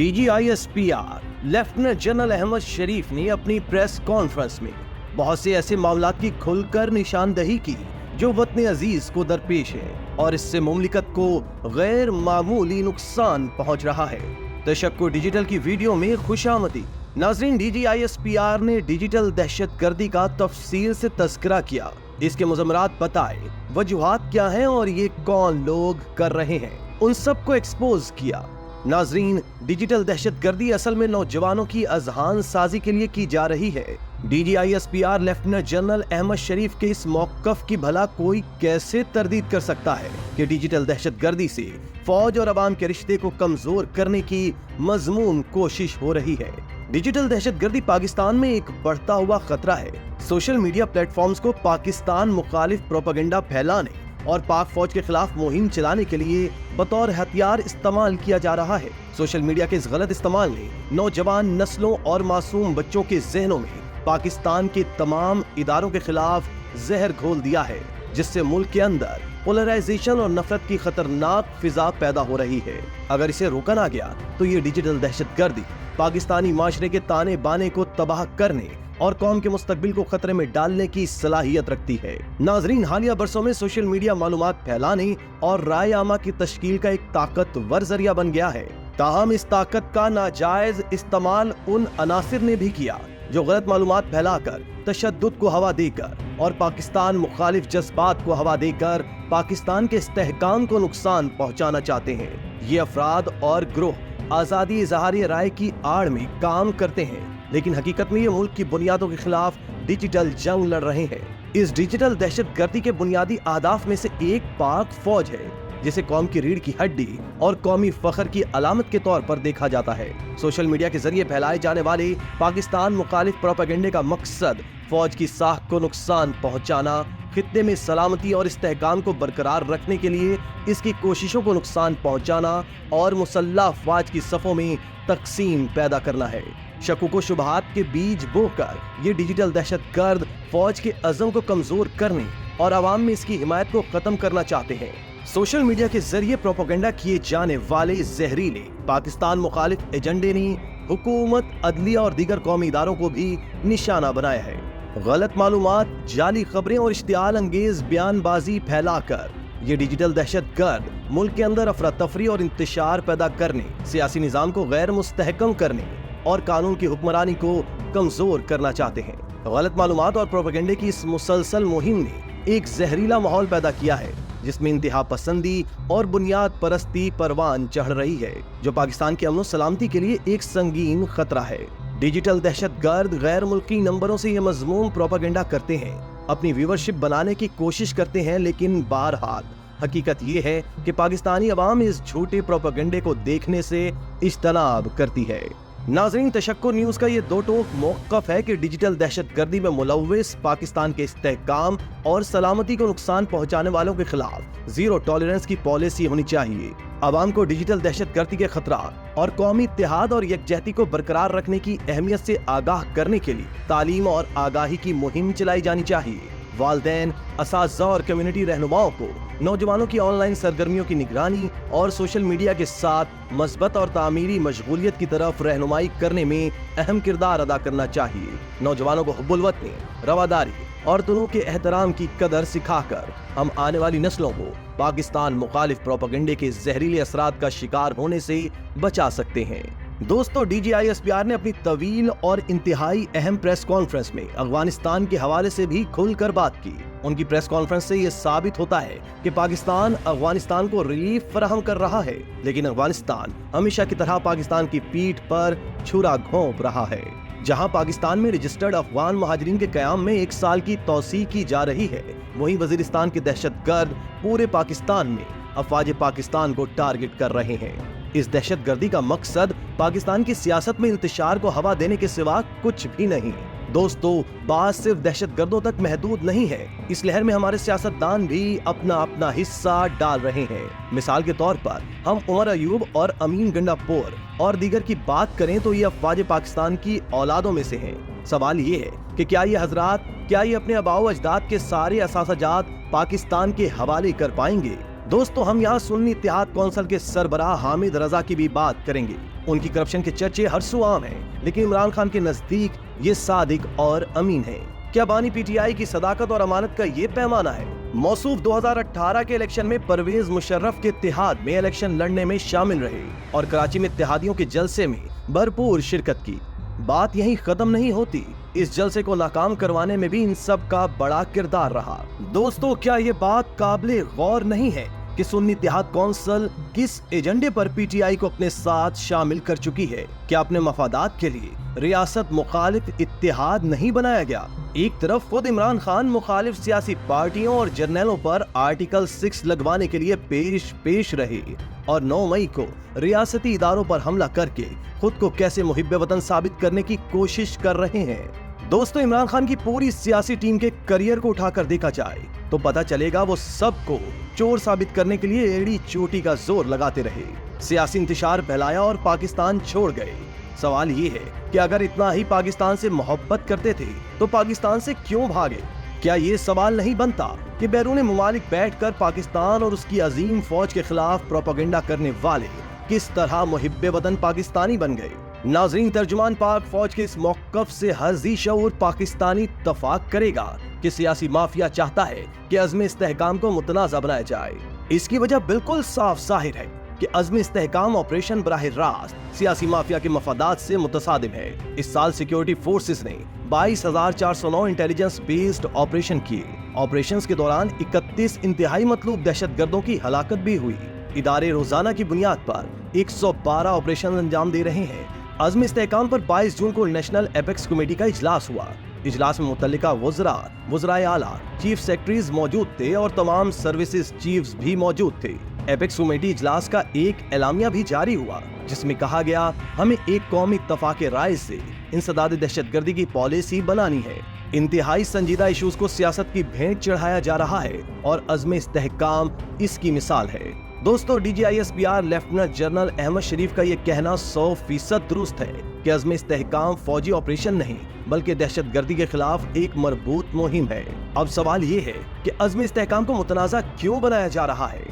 DGISPR lieutenant general Ahmad शरीफ ने अपनी press conference में बहुत से ऐसे मामलात की खुलकर निशानदही की जो वतन अजीज को दरपेश है और इससे मुमलिकत को गैर मामूली नुकसान पहुंच रहा है। तशक्कुर डिजिटल की वीडियो में खुशामदी। नाज़रीन, DGISPR ने डिजिटल दहशतगर्दी का तफसील से तज़किरा किया, इसके मुज़म्मरात बताए, वजूहात क्या हैं और ये कौन लोग कर रहे हैं, उन सब को एक्सपोज किया। नाज़रीन, डिजिटल दहशतगर्दी असल में नौजवानों की अज़हान साजी के लिए की जा रही है। DGISPR लेफ्टिनेंट जनरल अहमद शरीफ के इस मौक़िफ़ की भला कोई कैसे तरदीद कर सकता है कि डिजिटल दहशतगर्दी से फौज और अवाम के रिश्ते को कमजोर करने की मज़मूम कोशिश हो रही है। डिजिटल दहशतगर्दी पाकिस्तान में एक बढ़ता हुआ खतरा है। सोशल मीडिया प्लेटफॉर्म्स को पाकिस्तान मुखालिफ प्रोपेगेंडा फैलाने और पाक फौज के खिलाफ मुहिम चलाने के लिए बतौर हथियार इस्तेमाल किया जा रहा है। सोशल मीडिया के इस गलत इस्तेमाल ने नौजवान नस्लों और मासूम बच्चों के जहनों में पाकिस्तान के तमाम इदारों के खिलाफ जहर घोल दिया है, जिससे मुल्क के अंदर पोलराइजेशन और नफरत की खतरनाक फिजा पैदा हो रही है। अगर इसे रोका ना गया तो ये डिजिटल दहशतगर्दी पाकिस्तानी माशरे के ताने बाने को तबाह करने और कौम के मुस्तकबिल को खतरे में डालने की सलाहियत रखती है। नाजरीन, हालिया बरसों में सोशल मीडिया मालूमात फैलाने और राय आमा की तश्कील का एक ताकतवर जरिया बन गया है। ताहम इस ताकत का नाजायज इस्तेमाल उन अनासिर ने भी किया जो गलत मालूमात फैलाकर, तशद्दुद को हवा देकर और पाकिस्तान मुखालिफ जज्बात को हवा देकर पाकिस्तान के इस्तेहकाम को नुकसान पहुंचाना चाहते हैं। ये अफराद और ग्रोह आज़ादी इज़हारी राय की आड़ में काम करते हैं, लेकिन हकीकत में ये मुल्क की बुनियादों के खिलाफ डिजिटल जंग लड़ रहे हैं। इस डिजिटल दहशतगर्दी के बुनियादी अहदाफ में से एक पाक फौज है, जिसे कौम की रीढ़ की हड्डी और कौमी फख्र की अलामत के तौर पर देखा जाता है। सोशल मीडिया के जरिए फैलाए जाने वाले पाकिस्तान मुखालिफ प्रोपेगेंडे का मकसद फौज की साख को नुकसान पहुंचाना, खित्ते में सलामती और इस्तेहकाम को बरकरार रखने के लिए इसकी कोशिशों को नुकसान पहुंचाना और मुसल्लह अफवाज की सफ़ों में तकसीम पैदा करना है। शकुक व शुबहात के बीज बोकर ये डिजिटल दहशतगर्द फौज के अज़म को कमजोर करने और आवाम में इसकी हिमायत को खत्म करना चाहते हैं। सोशल मीडिया के जरिए प्रोपेगेंडा किए जाने वाले जहरीले पाकिस्तान मुखालिफ एजेंडे ने हुकूमत, अदलिया और दीगर कौमी इदारों को भी निशाना बनाया है। गलत मालूमात, जाली खबरें और इश्तियाल अंगेज बयानबाजी फैलाकर ये डिजिटल दहशतगर्द मुल्क के अंदर अफरा तफरी और इंतशार पैदा करने, सियासी निज़ाम को गैर मुस्तहकम करने और कानून की हुक्मरानी को कमजोर करना चाहते हैं। गलत मालूमात और प्रोपेगेंडे की इस मुसलसल मुहिम ने एक जहरीला माहौल पैदा किया है, जिसमें इंतहा पसंदी और बुनियाद परस्ती परवान चढ़ रही है, जो पाकिस्तान के अमन सलामती के लिए एक संगीन खतरा है। डिजिटल दहशतगर्द गैर मुल्की नंबरों से ये मजमूम प्रोपेगेंडा करते हैं, अपनी व्यूवरशिप बनाने की कोशिश करते हैं, लेकिन बहरहाल हकीकत ये है कि पाकिस्तानी अवाम इस झूठे प्रोपेगेंडे को देखने से इज्तनाब करती है। नाज़रीन, तशक्कुर न्यूज़ का ये दो टोक मौक़िफ़ है कि डिजिटल दहशतगर्दी में मुलव्विस पाकिस्तान के इस्तेहकाम और सलामती को नुकसान पहुंचाने वालों के खिलाफ जीरो टॉलरेंस की पॉलिसी होनी चाहिए। आवाम को डिजिटल दहशतगर्दी के खतरा और कौमी इत्तेहाद और यकजहती को बरकरार रखने की अहमियत से आगाह करने के लिए तालीम और आगाही की मुहिम चलाई जानी चाहिए। वालिदैन, असातिज़ा और कम्युनिटी रहनुमाओं को नौजवानों की ऑनलाइन सरगर्मियों की निगरानी और सोशल मीडिया के साथ मस्बत और तामीरी मशगूलियत की तरफ रहनुमाई करने में अहम किरदार अदा करना चाहिए। नौजवानों को हुब्बुल वतनी, रवादारी और दोनों के एहतराम की कदर सिखाकर हम आने वाली नस्लों को पाकिस्तान मुखालिफ प्रोपेगेंडे के जहरीले असरात का शिकार होने से बचा सकते हैं। दोस्तों, DGISPR ने अपनी तवील और इंतहाई अहम प्रेस कॉन्फ्रेंस में अफगानिस्तान के हवाले से भी खुलकर बात की। उनकी प्रेस कॉन्फ्रेंस से ये साबित होता है कि पाकिस्तान अफगानिस्तान को रिलीफ फराहम कर रहा है, लेकिन अफगानिस्तान हमेशा की तरह पाकिस्तान की पीठ पर छुरा घोंप रहा है। जहां पाकिस्तान में रजिस्टर्ड अफगान महाजरीन के क़याम में 1 साल की तौसीह की जा रही है, वहीं वजीरिस्तान के दहशतगर्द पूरे पाकिस्तान में अफवाज पाकिस्तान को टारगेट कर रहे हैं। इस दहशतगर्दी का मकसद पाकिस्तान की सियासत में इंतशार को हवा देने के सिवा कुछ भी नहीं। दोस्तों, बात सिर्फ दहशतगर्दों तक महदूद नहीं है। इस लहर में हमारे सियासतदान भी अपना अपना हिस्सा डाल रहे हैं। मिसाल के तौर पर हम उमर अयूब और अमीन गंडापोर और दीगर की बात करें तो ये अफवाज पाकिस्तान की औलादों में से हैं। सवाल ये है कि क्या ये हजरात अपने आबाओ अजदाद के सारे असासाजात पाकिस्तान के हवाले कर पाएंगे? दोस्तों, हम यहाँ सुन्नी इत्तेहाद कौंसिल के सरबराह हामिद रजा की भी बात करेंगे। उनकी करप्शन के चर्चे हर सू आम हैं, लेकिन इमरान खान के नजदीक ये सादिक और अमीन है। क्या बानी पीटीआई की सदाकत और अमानत का ये पैमाना है? मौसूफ 2018 के इलेक्शन में परवेज मुशर्रफ के इत्तेहाद में इलेक्शन लड़ने में शामिल रहे और कराची में इत्तेहादियों के जलसे में भरपूर शिरकत की। बात यहीं खत्म नहीं होती, इस जलसे को नाकाम करवाने में भी इन सब का बड़ा किरदार रहा। दोस्तों, क्या ये बात काबिले गौर नहीं है कि सुन्नी इत्तेहाद कौंसिल किस एजेंडे पर पीटीआई को अपने साथ शामिल कर चुकी है? क्या अपने मफादात के लिए रियासत मुखालिफ इत्तेहाद नहीं बनाया गया? एक तरफ खुद इमरान खान मुखालिफ सियासी पार्टियों और जर्नलों पर आर्टिकल 6 लगवाने के लिए पेश रहे और 9 मई को रियासती इदारों पर हमला करके खुद को कैसे मुहिब्बे वतन साबित करने की कोशिश कर रहे हैं। दोस्तों, इमरान खान की पूरी सियासी टीम के करियर को उठाकर देखा जाए तो पता चलेगा वो सबको चोर साबित करने के लिए एड़ी चोटी का जोर लगाते रहे, सियासी इंतशार फैलाया और पाकिस्तान छोड़ गए। सवाल ये है कि अगर इतना ही पाकिस्तान से मोहब्बत करते थे तो पाकिस्तान से क्यों भागे? क्या ये सवाल नहीं बनता कि बैरून मुमालिक बैठकर पाकिस्तान और उसकी अजीम फौज के खिलाफ प्रोपेगेंडा करने वाले किस तरह मुहिब्बे वतन पाकिस्तानी बन गए? नाज़रीन, तर्जुमान पाक फौज के इस मौक़िफ़ से हर ज़ी शऊर पाकिस्तानी इत्तफ़ाक़ करेगा कि सियासी माफिया चाहता है कि अज़्म इस्तेहकाम को मुतनाज़ा बनाया जाए। इसकी वजह बिल्कुल साफ ज़ाहिर है कि अज़्म इस्तेहकाम ऑपरेशन बराह रास्त सियासी माफिया के मफादात से मुतसादिम है। इस साल सिक्योरिटी फोर्सेस ने 22,409 इंटेलिजेंस बेस्ड ऑपरेशन किए। ऑपरेशंस के दौरान 31 इंतहाई मतलूब दहशतगर्दों की हलाकत भी हुई। इदारे रोजाना की बुनियाद पर 112 ऑपरेशन अंजाम दे रहे हैं। अज़्म इस्तेहकाम पर 22 जून को नेशनल एपेक्स कमेटी का इजलास हुआ। इजलास में मुतल्लिका वज़राए आला, चीफ सेक्रेटरीज मौजूद थे और तमाम सर्विसेज चीफ्स भी मौजूद थे। एपेक्स कमेटी इजलास का एक एलामिया भी जारी हुआ जिसमें कहा गया, हमें एक कौमी इत्तफाक़ राय से इंसदाद दहशतगर्दी की पॉलिसी बनानी है। इंतहाई संजीदा इशूज को सियासत की भेंट चढ़ाया जा रहा है और अज़्म इस्तेहकाम इसकी मिसाल है। दोस्तों, DGISPR लेफ्टिनेंट जनरल अहमद शरीफ का ये कहना 100% दुरुस्त है कि अज़्म इस्तेहकाम फौजी ऑपरेशन नहीं बल्कि दहशतगर्दी के खिलाफ एक मरबूत मुहिम है। अब सवाल ये है कि अज़्म इस्तेहकाम को मुतनाज़ा क्यों बनाया जा रहा है?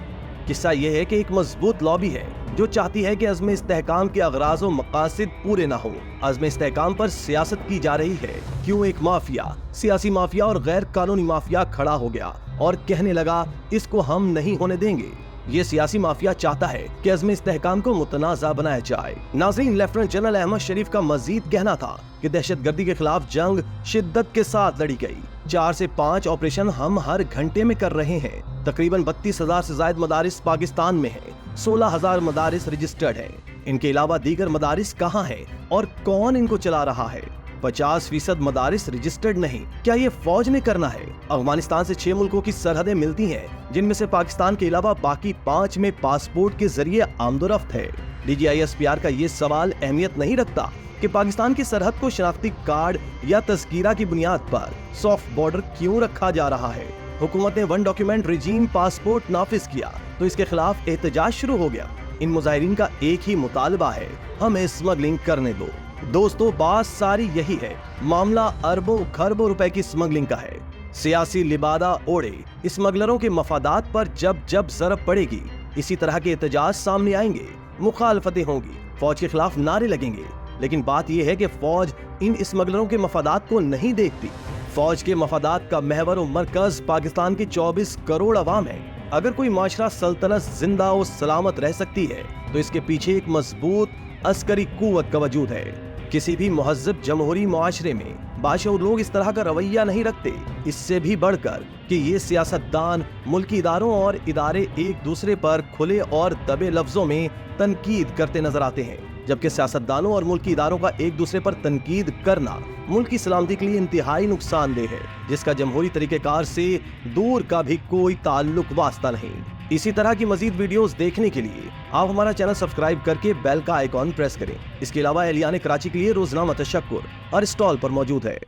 किस्सा ये है कि एक मजबूत लॉबी है जो चाहती है कि अज़्म इस्तेहकाम के अगराज़ और मकासिद पूरे ना हो। अज़्म इस्तेहकाम पर सियासत की जा रही है। क्यों एक माफिया, सियासी माफिया और गैर कानूनी माफिया खड़ा हो गया और कहने लगा, इसको हम नहीं होने देंगे। ये सियासी माफिया चाहता है कि अज़्म इस्तेहकाम को मुतनाज़ा बनाया जाए। नाज़रीन, लेफ्टिनेंट जनरल अहमद शरीफ का मजीद कहना था कि दहशतगर्दी के खिलाफ जंग शिद्दत के साथ लड़ी गई। 4 से 5 ऑपरेशन हम हर घंटे में कर रहे हैं। तकरीबन 32,000 से ज्यादा मदारिस पाकिस्तान में हैं। 16,000 मदारिस रजिस्टर्ड हैं। इनके अलावा दीगर मदारिस कहाँ हैं और कौन इनको चला रहा है? 50% मदारिस रजिस्टर्ड नहीं। क्या ये फौज ने करना है? अफगानिस्तान से 6 मुल्कों की सरहदें मिलती हैं, जिनमें से पाकिस्तान के अलावा बाकी 5 में पासपोर्ट के जरिए आमदोरफ्त है। DGISPR का ये सवाल अहमियत नहीं रखता कि पाकिस्तान की सरहद को शनाख्ती कार्ड या तस्कीरा की बुनियाद पर सॉफ्ट बॉर्डर क्यों रखा जा रहा है। हुकूमत ने 1 डॉक्यूमेंट रिजीम पासपोर्ट नाफिज किया तो इसके खिलाफ एहतजाज शुरू हो गया। इन मुजाहिरीन का एक ही मुतालबा है, हमें स्मगलिंग करने दो। दोस्तों, बात सारी यही है, मामला अरबों खरबों रुपए की स्मगलिंग का है। सियासी लिबादा ओढ़े स्मगलरों के मफादात पर जब जब जरब पड़ेगी, इसी तरह के एहतजाज सामने आएंगे, मुखालफतें होंगी, फौज के खिलाफ नारे लगेंगे। लेकिन बात यह है कि फौज इन स्मगलरों के मफादात को नहीं देखती। फौज के मफादात का महवर और मरकज पाकिस्तान की 24 करोड़ अवाम है। अगर कोई माशरा सल्तनत जिंदा और सलामत रह सकती है तो इसके पीछे एक मजबूत अस्करी कुव्वत का वजूद है। किसी भी मुहज़्ज़ब जमहूरी मुआशरे में बाशऊर लोग इस तरह का रवैया नहीं रखते। इससे भी बढ़कर कि ये सियासतदान, मुल्की इदारों और इदारे एक दूसरे पर खुले और दबे लफ्जों में तनकीद करते नजर आते हैं, जबकि सियासतदानों और मुल्की इदारों का एक दूसरे पर तनकीद करना मुल्क की सलामती के लिए इंतहाई नुकसानदेह है, जिसका जमहूरी तरीक़ेकार से दूर का भी कोई ताल्लुक वास्ता नहीं। इसी तरह की मजीद वीडियोस देखने के लिए आप हमारा चैनल सब्सक्राइब करके बेल का आइकॉन प्रेस करें। इसके अलावा एहलियान कराची के लिए रोजनामा तशक्कुर हर स्टॉल पर मौजूद है।